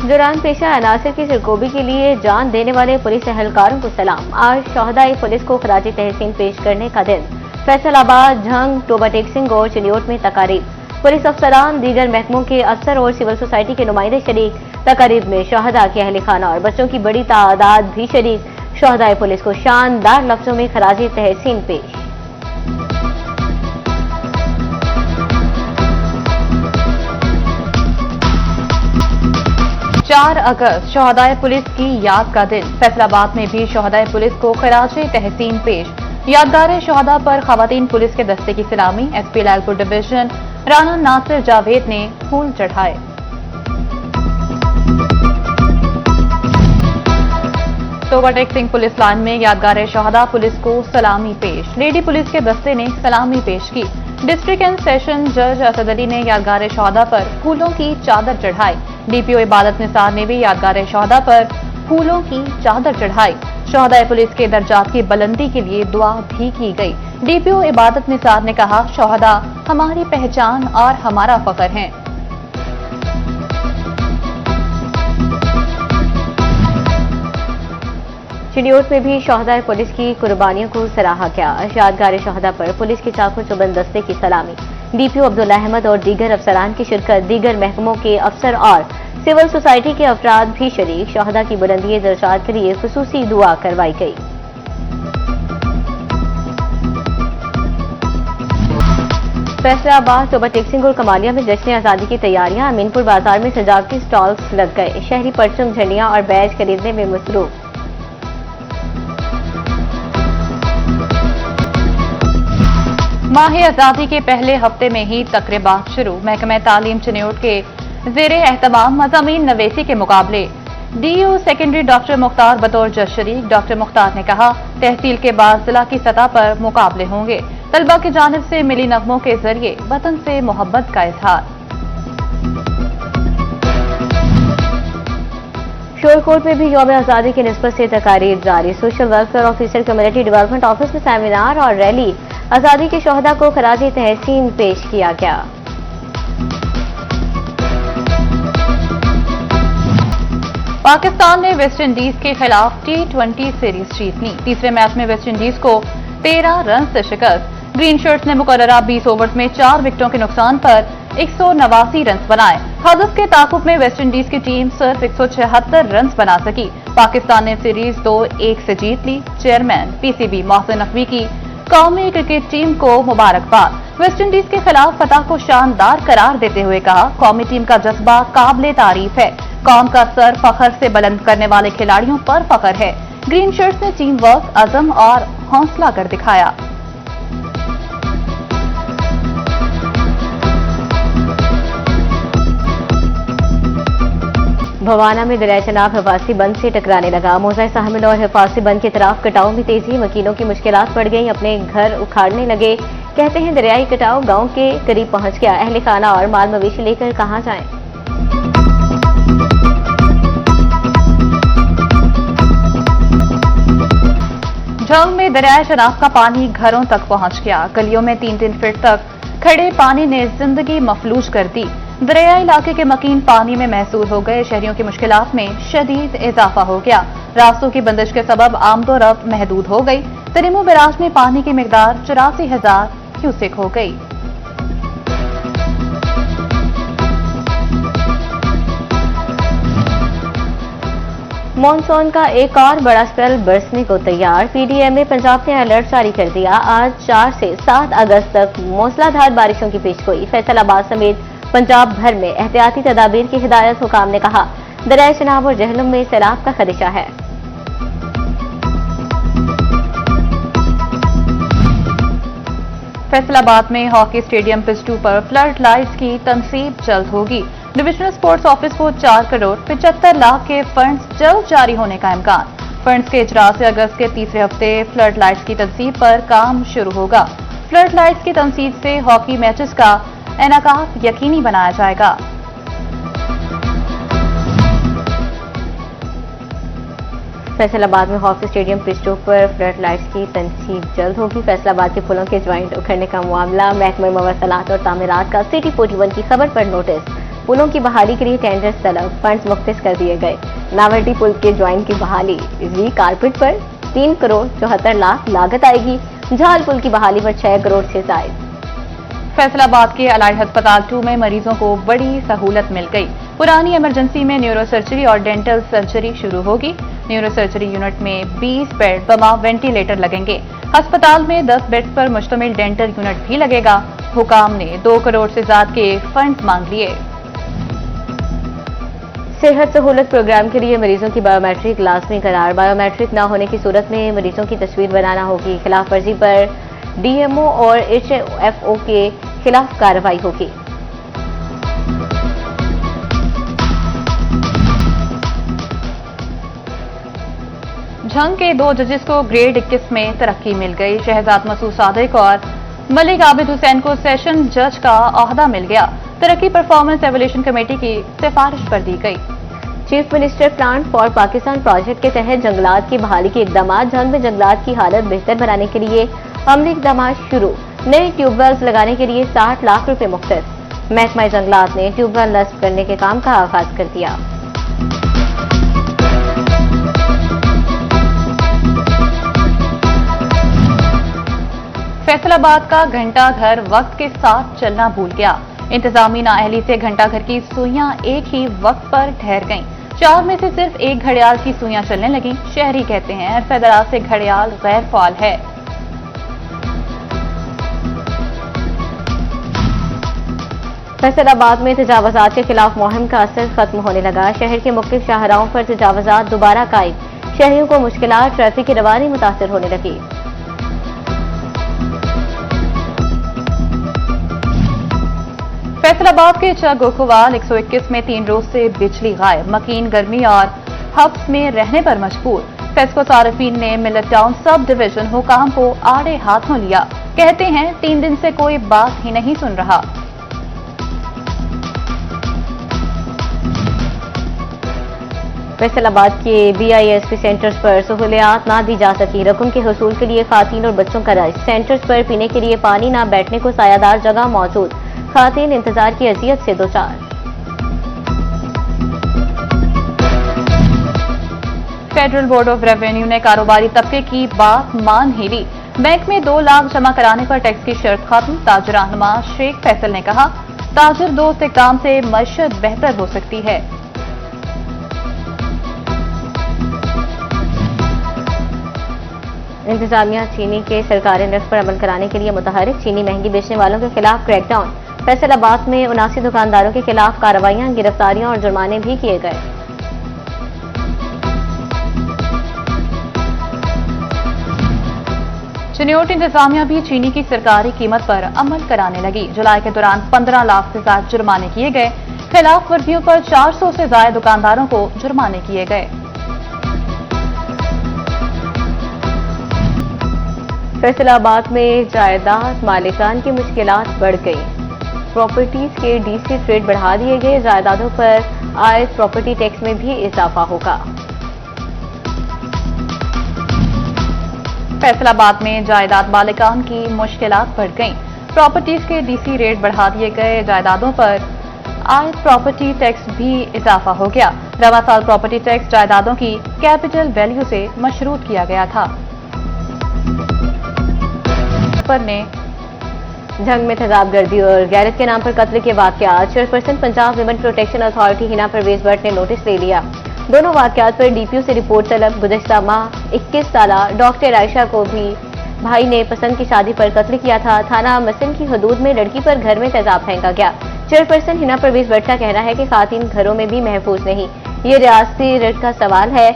दौरान पेशा अनासर की सरकोबी के लिए जान देने वाले पुलिस एहलकारों को सलाम। आज शहदाई पुलिस को खराज तहसीन पेश करने का दिन। फैसलाबाद, झंग, टोबा टेक सिंह और चिलियोट में तकारीब। पुलिस अफसरान, दीगर महकमों के अफसर और सिविल सोसाइटी के नुमाइंदे शरीक। तकारीब में शहदा के अहल खाना और बच्चों की बड़ी तादाद भी शरीक। शहदाई पुलिस को शानदार लफ्जों में खराज तहसीन पेश। 4 अगस्त शहदाई पुलिस की याद का दिन। फैसलाबाद में भी शहदाई पुलिस को खराज तहसीन पेश। यादगार शहदा पर खवातीन पुलिस के दस्ते की सलामी। एसपी लालपुर डिवीजन राना नासिर जावेद ने फूल चढ़ाए। टोबा टेक सिंह पुलिस लाइन में यादगार शहदा पुलिस को सलामी पेश। लेडी पुलिस के दस्ते ने सलामी पेश की। डिस्ट्रिक्ट एंड सेशन जज असद अली ने यादगार शहदा पर फूलों की चादर चढ़ाई। डीपीओ इबादत निसार ने भी यादगार शहदा पर फूलों की चादर चढ़ाई। शहदाई पुलिस के दर्जात की बुलंदी के लिए दुआ भी की गई। डीपीओ इबादत निसार ने कहा, शहदा हमारी पहचान और हमारा फख्र हैं। चिलियोट में भी शहदा पुलिस की कुर्बानियों को सराहा गया। यादगार शहदा पर पुलिस के चाकू चुबंद दस्ते की सलामी। डीपीओ अब्दुल अहमद और दीगर अफसरान की शिरकत। दीगर महकमों के अफसर और सिविल सोसाइटी के अफराद भी शरीक। शहदा की बुलंदी दर्जात के लिए खुसूसी दुआ करवाई गई। फैसलाबाद, टोबा टेक सिंह और कमालिया में जश्न आजादी की तैयारियां। अमीनपुर बाजार में सजावटी स्टॉल्स लग गए। शहरी परचम, झंडियां और बैज खरीदने में मसरूफ। माह आजादी के पहले हफ्ते में ही तकरीबात शुरू। महकमा तालीम चिलियोट के ज़ेरे एहतमाम मज़ामीन नवेसी के मुकाबले। डीयू सेकेंडरी डॉक्टर मुख्तार बतौर जज शरीक। डॉक्टर मुख्तार ने कहा, तहसील के बाद जिला की सतह पर मुकाबले होंगे। तलबा की जानिब से मिली नगमों के जरिए वतन से मोहब्बत का इजहार। शोरकोट में भी यौम आजादी की निस्बत से तकारीर जारी। Social welfare officer, community development office में सेमिनार और रैली। आजादी के शोहदा को खराज तहसीन पेश किया गया। पाकिस्तान ने वेस्ट इंडीज के खिलाफ T20 सीरीज जीत ली। तीसरे मैच में वेस्ट इंडीज को 13 रन से शिकस्त। ग्रीन शर्ट्स ने मुकर्ररा 20 ओवर्स में 4 विकेटों के नुकसान पर 189 रन बनाए। हदफ के ताकुब में वेस्ट इंडीज की टीम सिर्फ 176 रन बना सकी। पाकिस्तान ने सीरीज 2-1 से जीत ली। चेयरमैन PCB मोहसिन नकवी की कौमी क्रिकेट टीम को मुबारकबाद। वेस्ट इंडीज के खिलाफ फतह को शानदार करार देते हुए कहा, कौमी टीम का जज्बा काबिले तारीफ है। कौम का सर फखर से बुलंद करने वाले खिलाड़ियों पर फखर है। ग्रीन शर्ट्स ने टीम वर्क, अज़म और हौसला कर दिखाया। भवाना में दरिया चनाब हिफाजती बंद से टकराने लगा। मोजा साहमिल और हिफाजती बंद की तरफ कटाव में तेजी। वकीलों की मुश्किलात बढ़ गई, अपने घर उखाड़ने लगे। कहते हैं दरियाई कटाव गांव के करीब पहुंच गया। अहले खाना और माल मवेशी लेकर कहां जाएं? झंग में दरियाई चनाब का पानी घरों तक पहुंच गया। गलियों में 3-3 फीट तक खड़े पानी ने जिंदगी मफलूज कर दी। दरियाई इलाके के मकीन पानी में महसूर हो गए। शहरियों की मुश्किलात में शदीद इजाफा हो गया। रास्तों की बंदिश के सबब आमदोरफ्त महदूद हो गई। तरीमो बैराज में पानी की मिकदार 84,000 क्यूसेक हो गई। मॉनसून का एक और बड़ा स्पेल बरसने को तैयार। PDMA पंजाब ने अलर्ट जारी कर दिया। आज 4 से 7 अगस्त तक मूसलाधार बारिशों की पेशगोई। फैसलाबाद समेत पंजाब भर में एहतियाती तदाबीर की हिदायत। हुकाम ने कहा, दरिया चनाब और जहलम में सैलाब का खदशा है। फैसलाबाद में हॉकी स्टेडियम पिच 2 पर फ्लड लाइट्स की तनसीब जल्द होगी। डिविजनल स्पोर्ट्स ऑफिस को 4 करोड़ 75 लाख के फंड्स जल्द जारी होने का इम्कान। फंड्स के इजरा से अगस्त के तीसरे हफ्ते फ्लड लाइट्स की तनसीब पर काम शुरू होगा। फ्लड लाइट्स की तनसीब से हॉकी मैचेस का इनेकाद यकीनी बनाया जाएगा। फैसलाबाद में हॉकी स्टेडियम पिच 2 पर फ्लड लाइट्स की तनसीब जल्द होगी। फैसलाबाद के पुलों के ज्वाइंट उखड़ने का मामला। महकमा मवासलात और तामीरात का सिटी 41 की खबर पर नोटिस। पुलों की बहाली के लिए टेंडर्स तलब, फंड्स मुख्तस कर दिए गए। नावल्टी पुल के ज्वाइंट की बहाली री-कारपेट पर 3 करोड़ 74 लाख लागत आएगी। झाल पुल की बहाली पर 6 करोड़ से जायद। फैसलाबाद के अलाइड अस्पताल 2 में मरीजों को बड़ी सहूलत मिल गई। पुरानी इमरजेंसी में न्यूरो सर्जरी और डेंटल सर्जरी शुरू होगी। न्यूरो सर्जरी यूनिट में 20 बेड बमा वेंटिलेटर लगेंगे। अस्पताल में 10 बेड्स पर मुश्तमिल डेंटल यूनिट भी लगेगा। हुकाम ने 2 करोड़ से ज्यादा के फंड्स मांग लिए। सेहत सहूलत प्रोग्राम के लिए मरीजों की बायोमेट्रिक लाजमी करार। बायोमेट्रिक न होने की सूरत में मरीजों की तस्वीर बनाना होगी। खिलाफ वर्जी पर डीएमओ और एचएफओ के खिलाफ कार्रवाई होगी। झंग के 2 जजेस को ग्रेड 21 में तरक्की मिल गई। शहजाद मसूद सादिक और मलिक आबिद हुसैन को सेशन जज का ओहदा मिल गया। तरक्की परफॉर्मेंस एवोल्यूशन कमेटी की सिफारिश पर दी गई। Chief minister plant for Pakistan project के तहत जंगलात की बहाली के इकदाम। झंग में जंगलात की हालत बेहतर बनाने के लिए अमली इकदाम शुरू। नए ट्यूबवेल्स लगाने के लिए 60 लाख रुपए मुख्तस। महकमा जंगलात ने ट्यूबवेल नस्ब करने के काम का आगाज कर दिया। फैसलाबाद का घंटा घर वक्त के साथ चलना भूल गया। इंतजामी नाअहली से घंटा घर की सुइयां एक ही वक्त पर ठहर गईं। 4 में से सिर्फ एक घड़ियाल की सुइयां चलने लगीं। शहरी कहते हैं फैदरात से घड़ियाल गैर फाल है। फैसलाबाद में तजावजात के खिलाफ मुहिम का असर खत्म होने लगा। शहर के मुख्तलिफ शाहराहों पर तजावजात दोबारा कायम। शहरियों को मुश्किलात, ट्रैफिक की रवानी मुतासर होने लगी। फैसलाबाद के चगोखवाल 121 में 3 रोज से बिजली गायब। मकीन गर्मी और हब्स में रहने पर मजबूर। फेस्को सार्फिन ने मिलत टाउन सब डिवीजन हुकाम को आड़े हाथों लिया। कहते हैं 3 दिन से कोई बात ही नहीं सुन रहा। फैसलाबाद के BISP सेंटर्स पर सहूलियात ना दी जा सकी। रकम के हसूल के लिए खातन और बच्चों का रश। सेंटर्स पर पीने के लिए पानी, ना बैठने को सायादार जगह मौजूद। खातन इंतजार की अजियत से दो चार। फेडरल बोर्ड ऑफ रेवेन्यू ने कारोबारी तबके की बात मान ही ली। बैंक में 2 लाख जमा कराने पर टैक्स की शर्त खत्म। ताजर रहनुमा शेख फैसल ने कहा, ताजर दोस्त इक़दाम से मईशत बेहतर हो सकती है। इंतजामिया चीनी के सरकारी नर्ख पर अमल कराने के लिए मुतहरिक। चीनी महंगी बेचने वालों के खिलाफ क्रैकडाउन। फैसलाबाद में 79 दुकानदारों के खिलाफ कार्रवाइयां, गिरफ्तारियां और जुर्माने भी किए गए। चिन्योट इंतजामिया भी चीनी की सरकारी कीमत पर अमल कराने लगी। जुलाई के दौरान 15 लाख से ज्यादा जुर्माने किए गए। खिलाफ वर्जियों पर 400 से ज्यादा दुकानदारों को जुर्माने किए गए। फैसलाबाद में जायदाद मालिकान की मुश्किलात बढ़ गई। प्रॉपर्टीज के डीसी रेट बढ़ा दिए गए। जायदादों पर आयद प्रॉपर्टी टैक्स में भी इजाफा होगा। फैसलाबाद में जायदाद मालिकान की मुश्किलात बढ़ गईं। प्रॉपर्टीज के डीसी रेट बढ़ा दिए गए। जायदादों पर आयद प्रॉपर्टी टैक्स भी इजाफा हो गया। रवा साल प्रॉपर्टी टैक्स जायदादों की कैपिटल वैल्यू से मशरूत किया गया था। ने झंग में तेजाबगर्दी और गैरत के नाम पर कत्ल के वाकयात। Chairperson Punjab women protection authority Hina Parvez Bhatt ने नोटिस ले लिया। दोनों वाकयात पर डीपीओ से रिपोर्ट तलब। गुज़श्ता माह 21 साला डॉक्टर आयशा को भी भाई ने पसंद की शादी पर कत्ल किया था। थाना मसन की हदूद में लड़की पर घर में तेजाब फेंका गया। चेयरपर्सन हिना परवेज भट्ट का कहना है कि खातिन घरों में भी महफूज नहीं। ये रियासती रिट का सवाल है।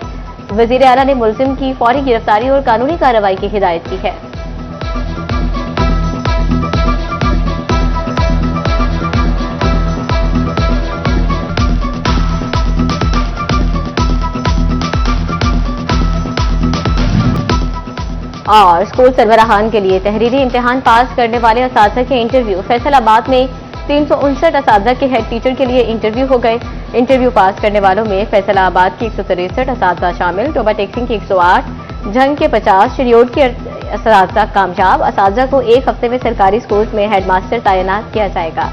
वजीर आला ने मुलजिम की फौरी गिरफ्तारी और कानूनी कार्रवाई की हिदायत की है। और स्कूल सरबराहान के लिए तहरीरी इम्तिहान पास करने वाले असातिज़ा के इंटरव्यू। फैसलाबाद में 359 असातिज़ा के हेड टीचर के लिए इंटरव्यू हो गए। इंटरव्यू पास करने वालों में फैसलाबाद की 163 असातिज़ा शामिल। टोबा टेक्सिंग की 108, झंग के 50, चिड़ियोट के असातिज़ा कामयाब। असातिज़ा को 1 हफ्ते में सरकारी स्कूल में हेडमास्टर तैनात किया जाएगा।